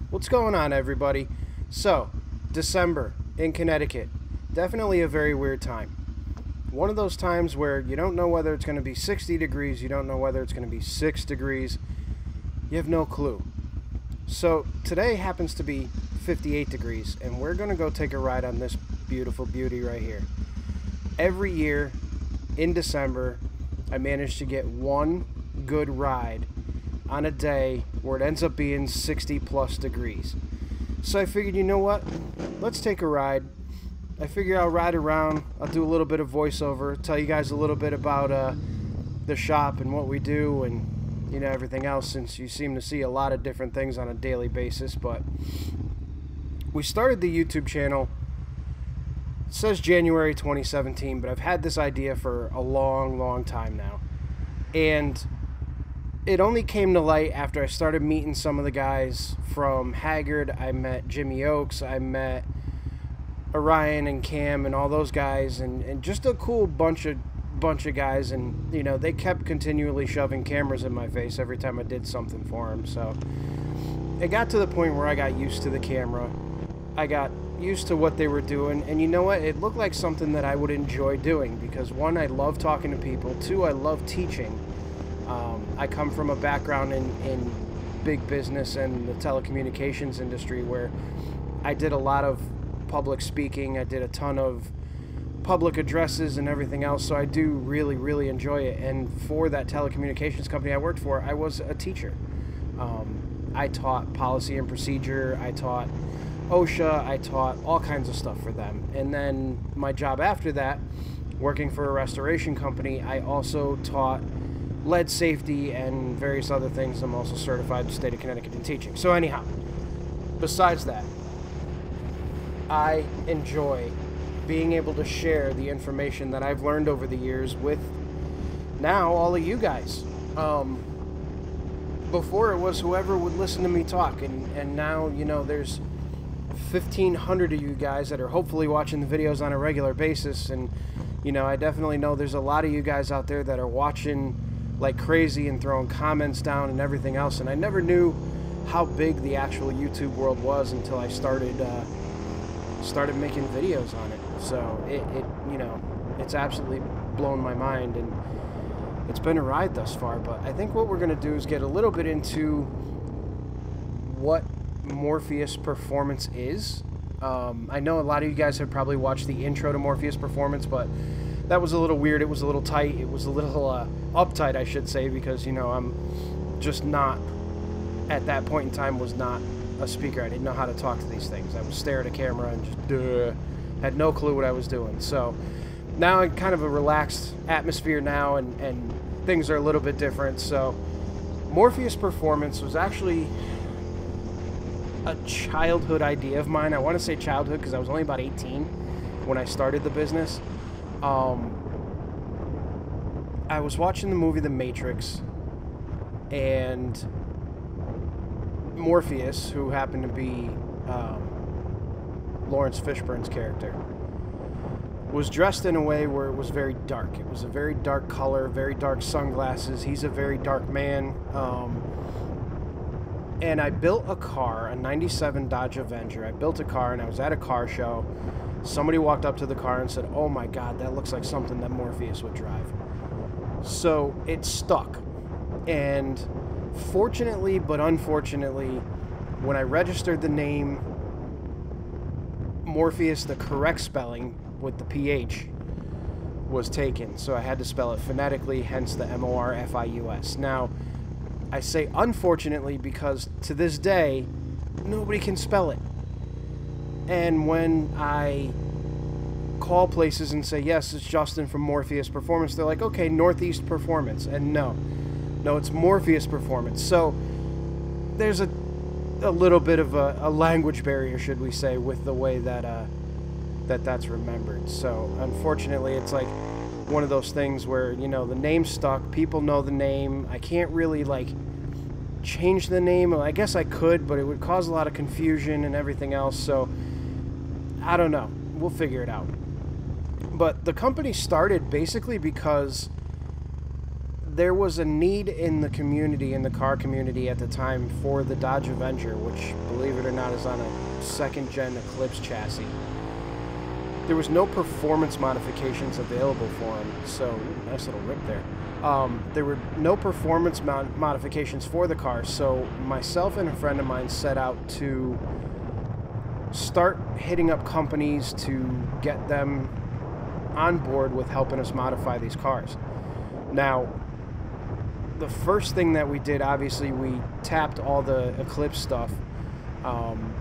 What's going on, everybody? So, December in Connecticut, definitely a very weird time. One of those times where you don't know whether it's going to be 60 degrees, you don't know whether it's going to be 6 degrees, you have no clue. So, today happens to be 58 degrees, and we're going to go take a ride on this beautiful beauty right here. Every year in December, I manage to get one good ride on a day where it ends up being 60 plus degrees. So I figured, you know what, let's take a ride. I figure I'll ride around, I'll do a little bit of voiceover, tell you guys a little bit about the shop and what we do and, you know, everything else, since you seem to see a lot of different things on a daily basis. But we started the YouTube channel, it says January 2017, but I've had this idea for a long time now. And it only came to light after I started meeting some of the guys from Haggard. I met Jimmy Oakes, I met Orion and Cam and all those guys, and just a cool bunch of guys. And you know, they kept continually shoving cameras in my face every time I did something for them. So it got to the point where I got used to the camera. I got used to what they were doing, and you know what? It looked like something that I would enjoy doing because, one, I love talking to people. Two, I love teaching. I come from a background in big business and the telecommunications industry where I did a lot of public speaking. I did a ton of public addresses and everything else, so I do really enjoy it. And for that telecommunications company I worked for, I was a teacher. I taught policy and procedure, I taught OSHA, I taught all kinds of stuff for them. And then my job after that, working for a restoration company, I also taught lead safety and various other things. I'm also certified in the state of Connecticut in teaching. So anyhow, besides that, I enjoy being able to share the information that I've learned over the years with now all of you guys. Before it was whoever would listen to me talk, and now, you know, there's 1,500 of you guys that are hopefully watching the videos on a regular basis. And you know, I definitely know there's a lot of you guys out there that are watching like crazy and throwing comments down and everything else. And I never knew how big the actual YouTube world was until I started making videos on it. So it you know, it's absolutely blown my mind, and it's been a ride thus far. But I think what we're going to do is get a little bit into what Morpheus Performance is. I know a lot of you guys have probably watched the intro to Morpheus Performance, but that was a little weird. It was a little tight. It was a little uptight, I should say, because, you know, I'm just not, at that point in time, was not a speaker. I didn't know how to talk to these things. I would stare at a camera and just had no clue what I was doing. So now I'm kind of a relaxed atmosphere now, and things are a little bit different. So Morpheus Performance was actually a childhood idea of mine. I want to say childhood because I was only about 18 when I started the business. I was watching the movie The Matrix, and Morpheus, who happened to be Lawrence Fishburne's character, was dressed in a way where it was very dark. It was a very dark color, very dark sunglasses. He's a very dark man. And I built a car, a 97 Dodge Avenger. I built a car, and I was at a car show. Somebody walked up to the car and said, "Oh my God, that looks like something that Morpheus would drive." So it stuck. And fortunately, but unfortunately, when I registered the name Morpheus, the correct spelling with the PH was taken. So I had to spell it phonetically, hence the Morpheus. Now, I say unfortunately because to this day, nobody can spell it. And when I call places and say, yes, it's Justin from Morpheus Performance, they're like, okay, Northeast Performance. And no, it's Morpheus Performance. So there's a little bit of a language barrier, should we say, with the way that that's remembered. So unfortunately, it's like one of those things where, you know, the name stuck, people know the name. I can't really like change the name. I guess I could, but it would cause a lot of confusion and everything else. So I don't know, we'll figure it out. But the company started basically because there was a need in the community, in the car community at the time, for the Dodge Avenger, which, believe it or not, is on a second-gen Eclipse chassis. There was no performance modifications available for him, so ooh, nice little rip there. There were no performance modifications for the car, so myself and a friend of mine set out to start hitting up companies to get them on board with helping us modify these cars. Now, the first thing that we did, obviously, we tapped all the Eclipse stuff.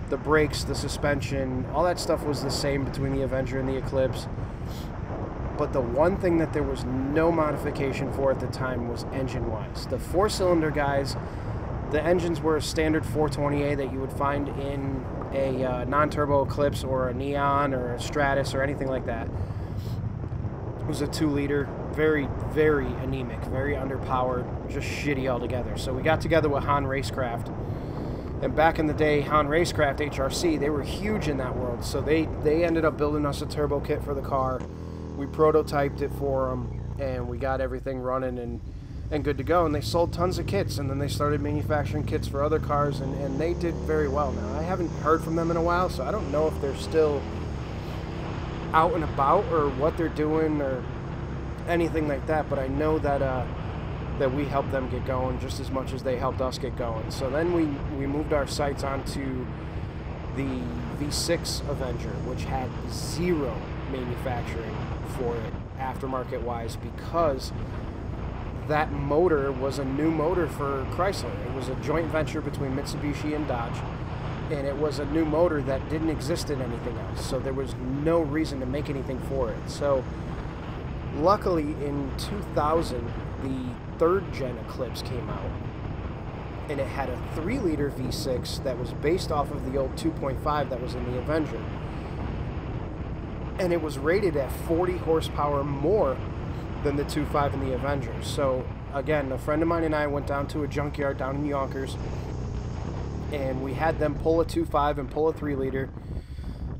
The brakes, the suspension, all that stuff was the same between the Avenger and the Eclipse. But the one thing that there was no modification for at the time was engine-wise. The four-cylinder guys, the engines were a standard 420A that you would find in a non-turbo Eclipse or a Neon or a Stratus or anything like that. It was a 2-liter, very, very anemic, very underpowered, just shitty altogether. So we got together with Han Racecraft. And back in the day, Han Racecraft, HRC, they were huge in that world. So they ended up building us a turbo kit for the car. We prototyped it for them, and we got everything running and good to go. And they sold tons of kits, and then they started manufacturing kits for other cars, and they did very well. Now, I haven't heard from them in a while, so I don't know if they're still out and about or what they're doing or anything like that, but I know that that we helped them get going just as much as they helped us get going. So then we moved our sights onto the V6 Avenger, which had zero manufacturing for it aftermarket wise, because that motor was a new motor for Chrysler. It was a joint venture between Mitsubishi and Dodge, and it was a new motor that didn't exist in anything else, so there was no reason to make anything for it. So luckily in 2000 the third gen Eclipse came out, and it had a 3-liter V6 that was based off of the old 2.5 that was in the Avenger, and it was rated at 40 horsepower more than the 2.5 in the Avenger. So again, a friend of mine and I went down to a junkyard down in Yonkers, and we had them pull a 2.5 and pull a 3-liter,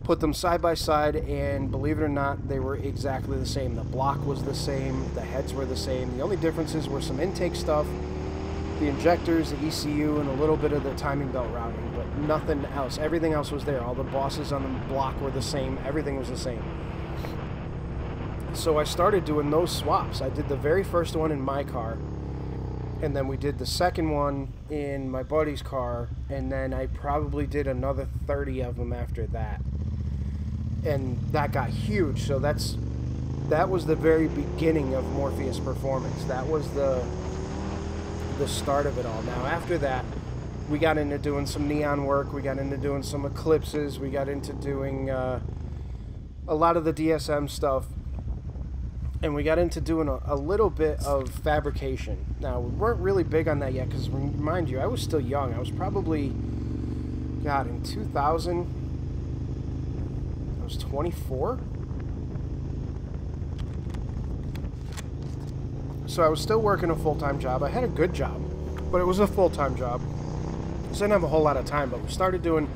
put them side by side, and believe it or not, they were exactly the same. The block was the same, the heads were the same. The only differences were some intake stuff, the injectors, the ECU, and a little bit of the timing belt routing, but nothing else. Everything else was there. All the bosses on the block were the same. Everything was the same. So I started doing those swaps. I did the very first one in my car, and then we did the second one in my buddy's car, and then I probably did another 30 of them after that. And that got huge. So that was the very beginning of Morpheus Performance. That was the start of it all. Now after that, we got into doing some neon work, we got into doing some Eclipses, we got into doing a lot of the DSM stuff, and we got into doing a little bit of fabrication. Now, we weren't really big on that yet, because remind you, I was still young. I was probably, God, in 2000, I was 24? So I was still working a full-time job. I had a good job, but it was a full-time job. So I didn't have a whole lot of time, but we started doing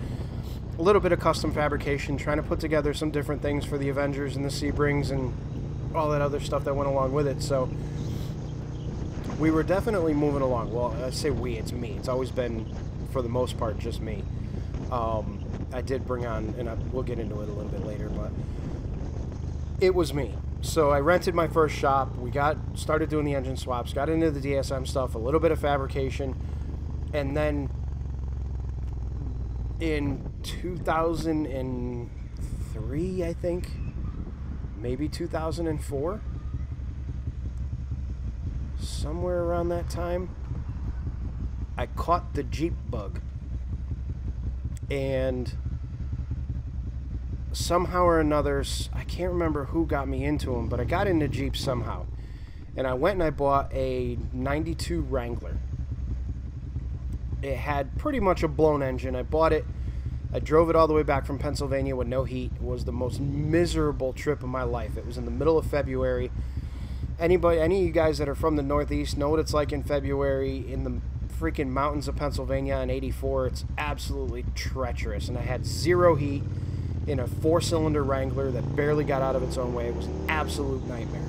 a little bit of custom fabrication, trying to put together some different things for the Avengers and the Sebrings and all that other stuff that went along with it. So we were definitely moving along. Well, I say we, it's me. It's always been, for the most part, just me. I did bring on, and we'll get into it a little bit later, but it was me. So I rented my first shop. We started doing the engine swaps, got into the DSM stuff, a little bit of fabrication, and then in 2003, I think, maybe 2004, somewhere around that time, I caught the Jeep bug. And somehow or another, I can't remember who got me into them, but I got into Jeep somehow. And I went and I bought a 92 Wrangler. It had pretty much a blown engine. I bought it. I drove it all the way back from Pennsylvania with no heat. It was the most miserable trip of my life. It was in the middle of February. Any of you guys that are from the Northeast know what it's like in February in the freaking mountains of Pennsylvania on 84. It's absolutely treacherous, and I had zero heat in a 4-cylinder Wrangler that barely got out of its own way. It was an absolute nightmare.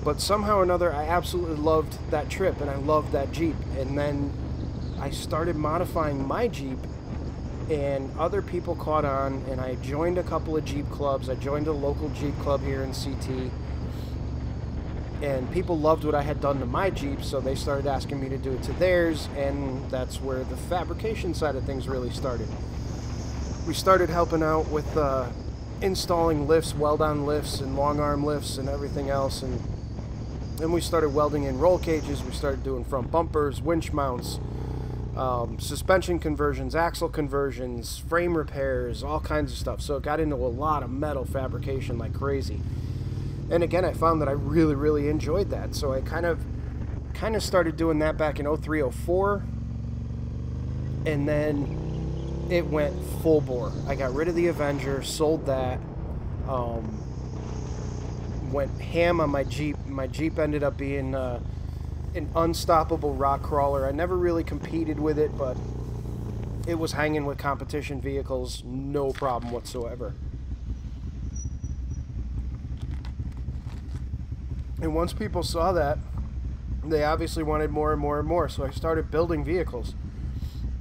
But somehow or another, I absolutely loved that trip, and I loved that Jeep. And then I started modifying my Jeep, and other people caught on, and I joined a couple of Jeep clubs. I joined a local Jeep club here in CT, and people loved what I had done to my Jeep, so they started asking me to do it to theirs, and that's where the fabrication side of things really started. We started helping out with installing lifts, weld-on lifts, and long arm lifts, and everything else, and then we started welding in roll cages. We started doing front bumpers, winch mounts, suspension conversions, axle conversions, frame repairs, all kinds of stuff. So it got into a lot of metal fabrication like crazy. And again, I found that I really, really enjoyed that. So I kind of started doing that back in 03, 04. And then it went full bore. I got rid of the Avenger, sold that, went ham on my Jeep. My Jeep ended up being an unstoppable rock crawler. I never really competed with it, but it was hanging with competition vehicles, no problem whatsoever. And once people saw that, they obviously wanted more and more and more, so I started building vehicles.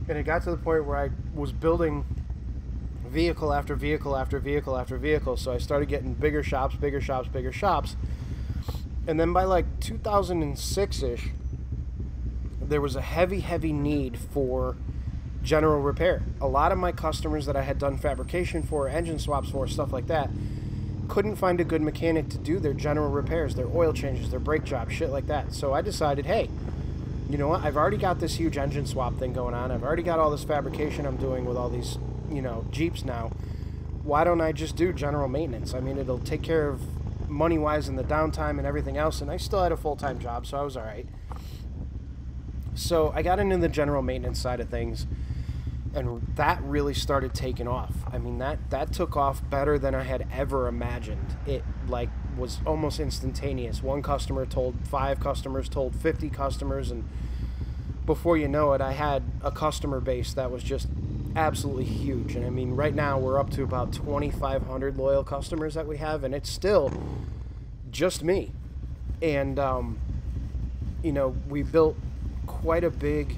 And it got to the point where I was building vehicle after vehicle after vehicle after vehicle, so I started getting bigger shops, bigger shops, bigger shops. And then by like 2006-ish, there was a heavy need for general repair. A lot of my customers that I had done fabrication for, engine swaps for, stuff like that, couldn't find a good mechanic to do their general repairs, their oil changes, their brake jobs, shit like that. So I decided, hey, you know what? I've already got this huge engine swap thing going on. I've already got all this fabrication I'm doing with all these, you know, Jeeps now. Why don't I just do general maintenance? I mean, it'll take care of money-wise and the downtime and everything else, and I still had a full-time job, so I was all right. So I got into the general maintenance side of things, and that really started taking off. I mean, that took off better than I had ever imagined. It, like, was almost instantaneous. One customer told 5 customers, told 50 customers, and before you know it, I had a customer base that was just absolutely huge. And I mean, right now we're up to about 2,500 loyal customers that we have, and it's still just me. And you know, we built quite a big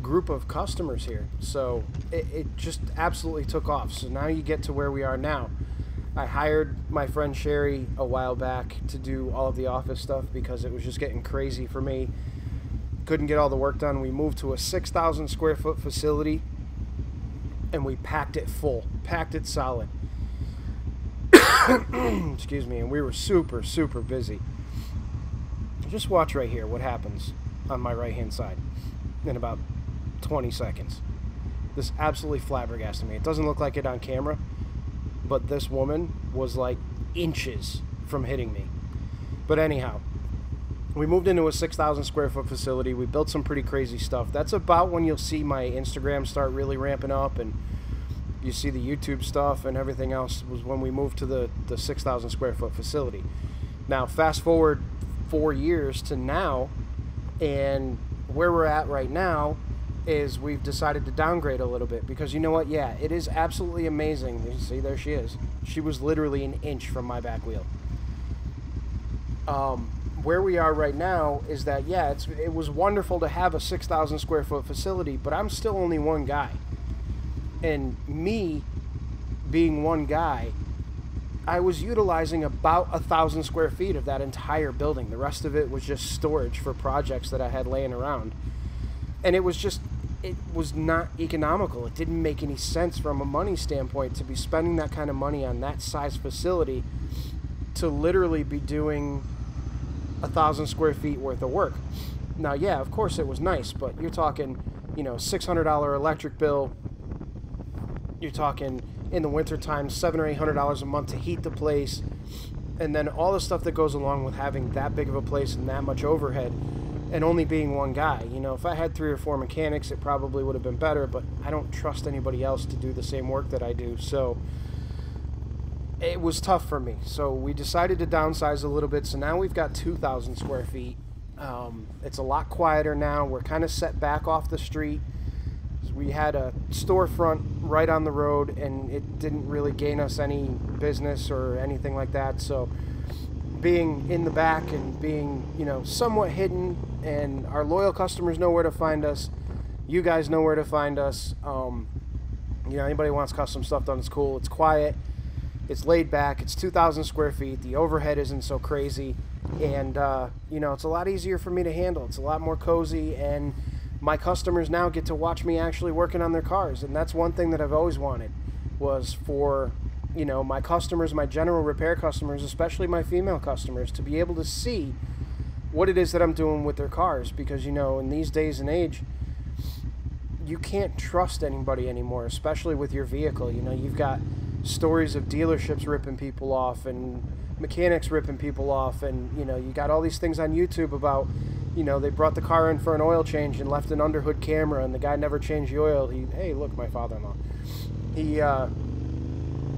group of customers here, so it just absolutely took off. So now you get to where we are now. I hired my friend Sherry a while back to do all of the office stuff because it was just getting crazy for me. Couldn't get all the work done. We moved to a 6,000 square foot facility, and we packed it full, packed it solid. Excuse me. And we were super, super busy. Just watch right here what happens on my right hand side in about 20 seconds. This absolutely flabbergasted me. It doesn't look like it on camera, but this woman was like inches from hitting me. But anyhow, we moved into a 6,000 square foot facility. We built some pretty crazy stuff. That's about when you'll see my Instagram start really ramping up, and you see the YouTube stuff and everything else, was when we moved to the 6,000 square foot facility. Now, fast forward 4 years to now, and where we're at right now is we've decided to downgrade a little bit, because you know what? Yeah, it is absolutely amazing. You see, there she is. She was literally an inch from my back wheel. Where we are right now is that, yeah, it was wonderful to have a 6,000 square foot facility, but I'm still only one guy. And me being one guy, I was utilizing about 1,000 square feet of that entire building. The rest of it was just storage for projects that I had laying around. And it was not economical. It didn't make any sense from a money standpoint to be spending that kind of money on that size facility to literally be doing 1,000 square feet worth of work. Now, yeah, of course it was nice, but you're talking, you know, $600 electric bill. You're talking in the wintertime $700 or $800 a month to heat the place, and then all the stuff that goes along with having that big of a place and that much overhead, and only being one guy. You know, if I had 3 or 4 mechanics, it probably would have been better, but I don't trust anybody else to do the same work that I do, so it was tough for me. So we decided to downsize a little bit, so now we've got 2,000 square feet. It's a lot quieter now. We're kind of set back off the street. We had a storefront right on the road, and it didn't really gain us any business or anything like that, so being in the back and being, you know, somewhat hidden, and our loyal customers know where to find us. You guys know where to find us. You know, anybody wants custom stuff done, it's cool. It's quiet. It's laid back. It's 2,000 square feet. The overhead isn't so crazy. And, you know, it's a lot easier for me to handle. It's a lot more cozy. And my customers now get to watch me actually working on their cars. And that's one thing that I've always wanted, was for, you know, my customers, my general repair customers, especially my female customers, to be able to see what it is that I'm doing with their cars. Because, you know, in these days and age, you can't trust anybody anymore, especially with your vehicle. You know, you've got stories of dealerships ripping people off and mechanics ripping people off, and, you know, you got all these things on YouTube about, you know, they brought the car in for an oil change and left an underhood camera, and the guy never changed the oil. Hey, look, my father-in-law. He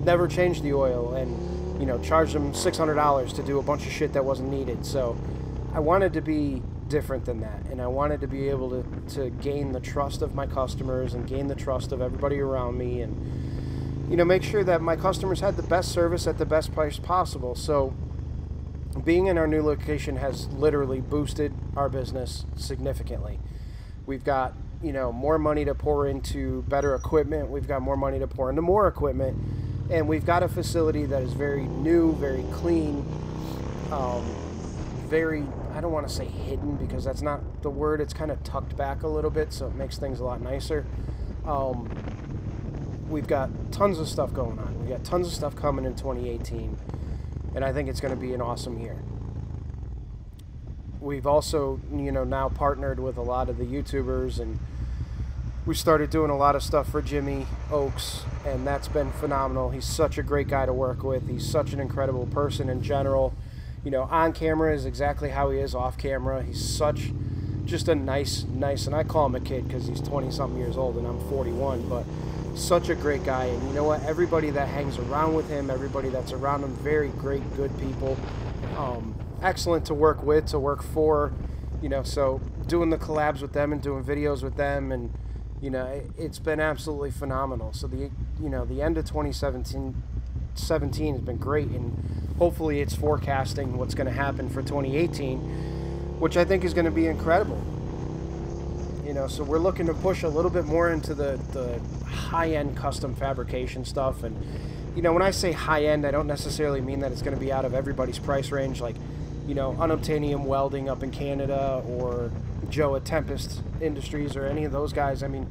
never changed the oil, and, you know, charged him $600 to do a bunch of shit that wasn't needed. So I wanted to be different than that, and I wanted to be able to gain the trust of my customers and gain the trust of everybody around me, and, you know, make sure that my customers had the best service at the best price possible. So being in our new location has literally boosted our business significantly. We've got, you know, more money to pour into better equipment. We've got more money to pour into more equipment, and we've got a facility that is very new, very clean, very, I don't want to say hidden, because that's not the word. It's kind of tucked back a little bit, so it makes things a lot nicer. We've got tons of stuff going on. We've got tons of stuff coming in 2018, and I think it's going to be an awesome year. We've also, you know, now partnered with a lot of the YouTubers, and we started doing a lot of stuff for Jimmy Oaks, and that's been phenomenal. He's such a great guy to work with. He's such an incredible person in general. You know, on camera is exactly how he is off camera. He's such just a nice, and I call him a kid because he's 20-something years old and I'm 41, but such a great guy. And you know what? Everybody that hangs around with him, everybody that's around him, very great, good people. Excellent to work with, to work for, you know, so doing the collabs with them and doing videos with them, and, you know, it's been absolutely phenomenal. So the, you know, the end of 2017 has been great, and hopefully it's forecasting what's going to happen for 2018, which I think is going to be incredible. You know, so we're looking to push a little bit more into the high-end custom fabrication stuff. And, you know, when I say high-end, I don't necessarily mean that it's going to be out of everybody's price range, like, you know, unobtainium welding up in Canada, or Joe at Tempest Industries, or any of those guys. I mean,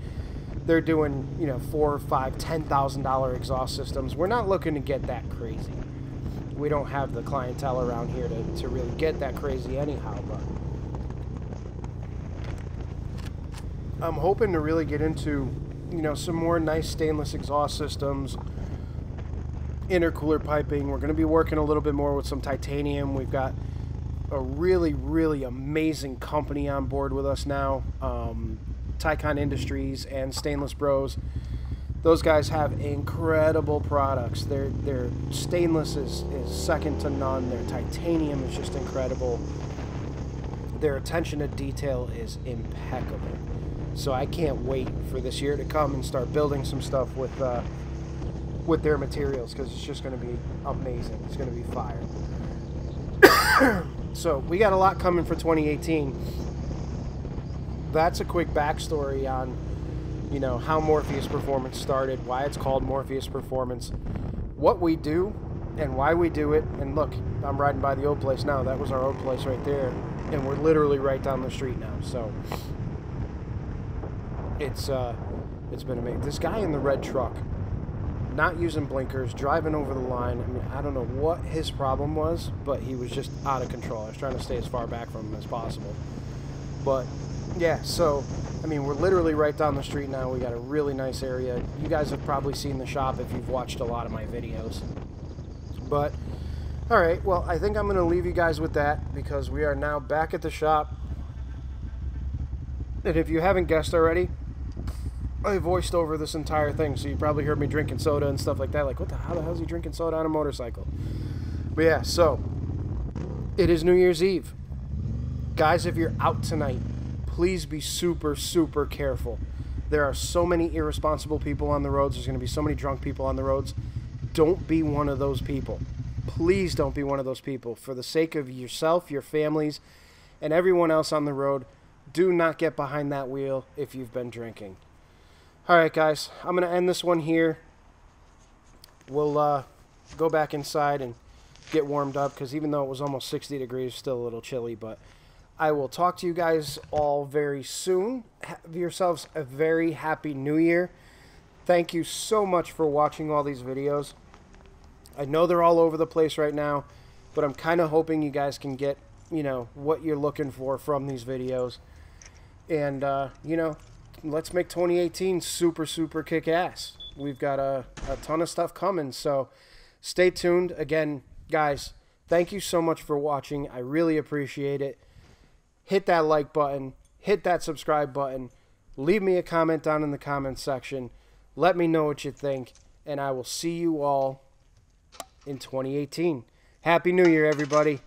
they're doing, you know, $4,000, $5,000, $10,000 exhaust systems. We're not looking to get that crazy. We don't have the clientele around here to really get that crazy anyhow, but I'm hoping to really get into, you know, some more nice stainless exhaust systems, intercooler piping. We're going to be working a little bit more with some titanium. We've got a really, really amazing company on board with us now, Tyco Industries and Stainless Bros. Those guys have incredible products. Their stainless is second to none. Their titanium is just incredible. Their attention to detail is impeccable. So I can't wait for this year to come and start building some stuff with their materials, because it's just going to be amazing. It's going to be fire. So we got a lot coming for 2018. That's a quick backstory on, you know, how Morpheus Performance started, why it's called Morpheus Performance, what we do, and why we do it. And look, I'm riding by the old place now. That was our old place right there, and we're literally right down the street now. So it's been amazing. This guy in the red truck, not using blinkers, driving over the line. I mean, I don't know what his problem was, but he was just out of control. I was trying to stay as far back from him as possible. But yeah, so I mean, we're literally right down the street now. We got a really nice area. You guys have probably seen the shop if you've watched a lot of my videos. But all right, well, I think I'm going to leave you guys with that, because we are now back at the shop. And if you haven't guessed already, I voiced over this entire thing, so you probably heard me drinking soda and stuff like that. Like, how the hell is he drinking soda on a motorcycle? But yeah, so it is New Year's Eve. Guys, if you're out tonight, please be super, super careful. There are so many irresponsible people on the roads. There's going to be so many drunk people on the roads. Don't be one of those people. please don't be one of those people. For the sake of yourself, your families, and everyone else on the road, do not get behind that wheel if you've been drinking. Alright guys, I'm going to end this one here. We'll go back inside and get warmed up, because even though it was almost 60 degrees, still a little chilly. But I will talk to you guys all very soon. Have yourselves a very happy new year. Thank you so much for watching all these videos. I know they're all over the place right now, but I'm kind of hoping you guys can get, you know, what you're looking for from these videos. And, you know, let's make 2018 super, super kick-ass. We've got a ton of stuff coming, so stay tuned. Again, guys, thank you so much for watching. I really appreciate it. Hit that like button. Hit that subscribe button. Leave me a comment down in the comments section. Let me know what you think, and I will see you all in 2018. Happy New Year, everybody.